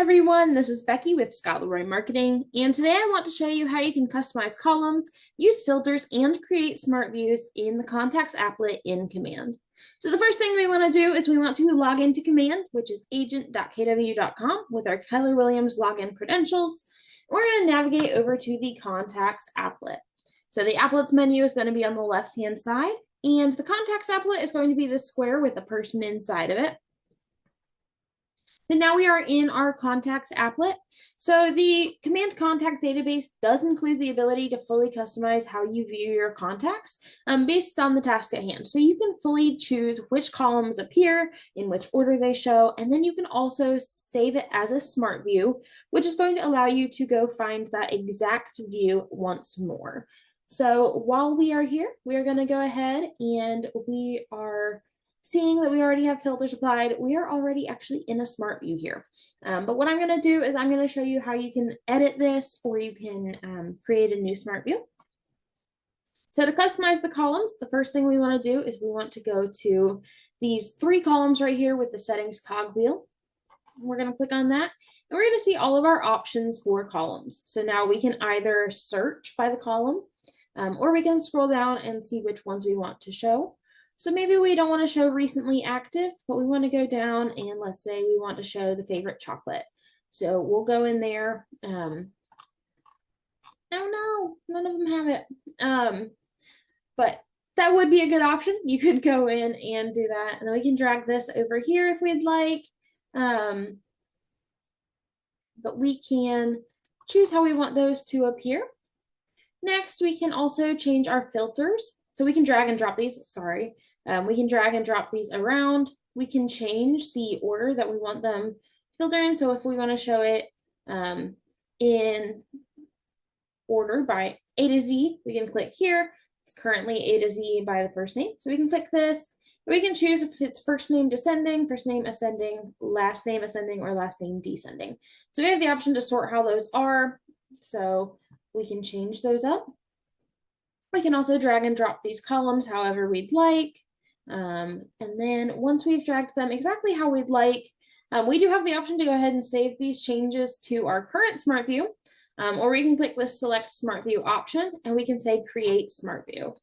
everyone, this is Becky with Scott Leroy Marketing, and today I want to show you how you can customize columns, use filters, and create smart views in the Contacts applet in Command. So the first thing we want to do is we want to log into Command, which is agent.kw.com with our Keller Williams login credentials. We're going to navigate over to the Contacts applet. So the applets menu is going to be on the left-hand side, and the Contacts applet is going to be the square with a person inside of it. So now we are in our Contacts applet. So the Command Contact database does include the ability to fully customize how you view your contacts based on the task at hand. So you can fully choose which columns appear, in which order they show, and then you can also save it as a smart view, which is going to allow you to go find that exact view once more. So while we are here, we are going to go ahead and we are seeing that we already have filters applied. We are already actually in a smart view here. But what I'm going to do is I'm going to show you how you can edit this or you can create a new smart view. So to customize the columns, the first thing we want to do is we want to go to these three columns right here with the settings cogwheel. We're going to click on that and we're going to see all of our options for columns. So now we can either search by the column or we can scroll down and see which ones we want to show. So maybe we don't want to show recently active, but we want to go down and let's say we want to show the favorite chocolate. So we'll go in there. Oh no, none of them have it. But that would be a good option. You could go in and do that. And then we can drag this over here if we'd like. But we can choose how we want those to appear. Next, we can also change our filters. So we can drag and drop these, sorry. We can drag and drop these around. We can change the order that we want them filtered in. So if we want to show it in order by A to Z, we can click here. It's currently A to Z by the first name. So we can click this. We can choose if it's first name descending, first name ascending, last name ascending, or last name descending. So we have the option to sort how those are. So we can change those up. We can also drag and drop these columns however we'd like. And then once we've dragged them exactly how we'd like, we do have the option to go ahead and save these changes to our current Smart View, or we can click this Select Smart View option and we can say Create Smart View.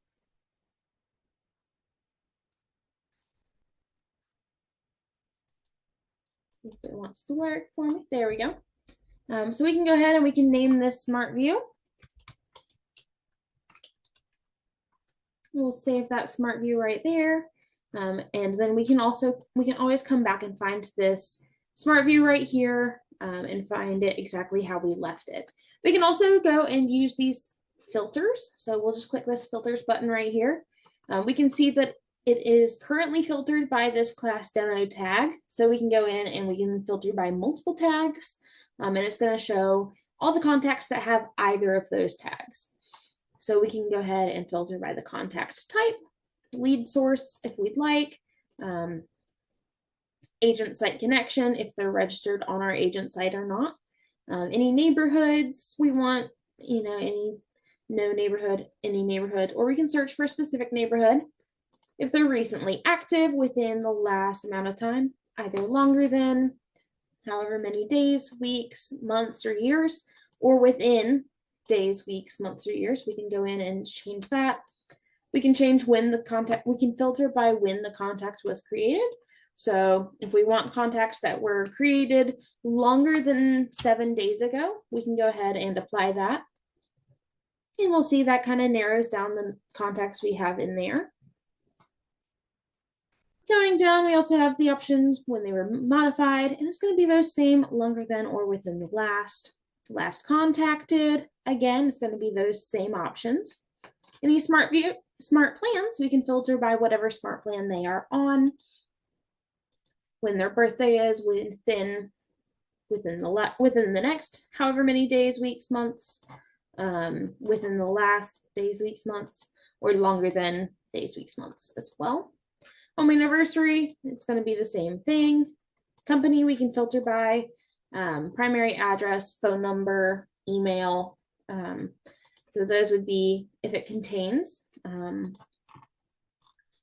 If it wants to work for me, there we go. So we can go ahead and we can name this Smart View. We'll save that smart view right there. And then we can always come back and find this smart view right here and find it exactly how we left it. We can also go and use these filters. So we'll just click this filters button right here. We can see that it is currently filtered by this class demo tag. So we can go in and we can filter by multiple tags. And it's going to show all the contacts that have either of those tags. So we can go ahead and filter by the contact type, lead source if we'd like, agent site connection if they're registered on our agent site or not, any neighborhoods we want, any neighborhood, or we can search for a specific neighborhood. If they're recently active within the last amount of time, either longer than however many days, weeks, months, or years, or within days, weeks, months, or years, we can go in and change that. We can change when the contact, we can filter by when the contact was created. So if we want contacts that were created longer than 7 days ago, we can go ahead and apply that. And we'll see that kind of narrows down the contacts we have in there. Going down, we also have the options when they were modified, and it's going to be those same longer than or within the last contacted. Again, it's going to be those same options. Any smart plans, we can filter by whatever smart plan they are on, when their birthday is within the next however many days, weeks, months, within the last days, weeks, months, or longer than days, weeks, months as well. Home anniversary, it's going to be the same thing. Company, we can filter by primary address, phone number, email. So those would be if it contains.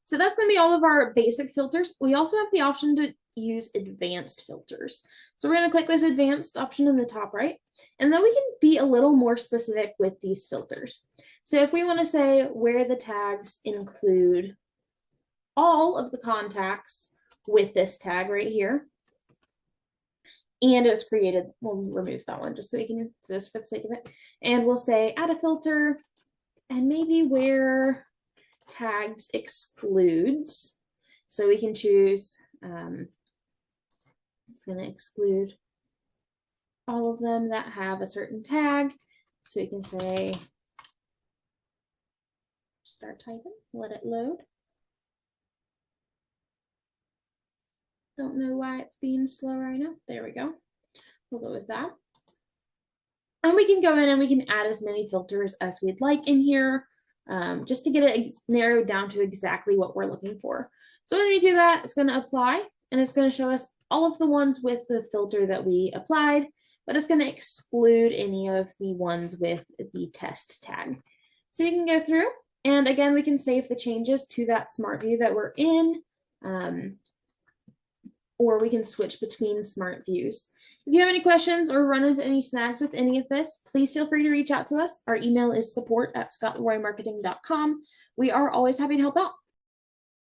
So So that's going to be all of our basic filters. We also have the option to use advanced filters. So we're going to click this advanced option in the top right, and then we can be a little more specific with these filters. So if we want to say where the tags include all of the contacts with this tag right here, and it was created, we'll remove that one just so we can do this for the sake of it. And we'll say add a filter, and maybe where tags excludes. So we can choose, it's going to exclude all of them that have a certain tag. So you can say, start typing, let it load. Don't know why it's being slow right now. There we go. We'll go with that. And we can go in and we can add as many filters as we'd like in here, just to get it narrowed down to exactly what we're looking for. So when we do that, it's going to apply, and it's going to show us all of the ones with the filter that we applied, but it's going to exclude any of the ones with the test tag. So you can go through, and again, we can save the changes to that SmartView that we're in, or we can switch between SmartViews. If you have any questions or run into any snags with any of this, please feel free to reach out to us. Our email is support@scottleroymarketing.com. We are always happy to help out.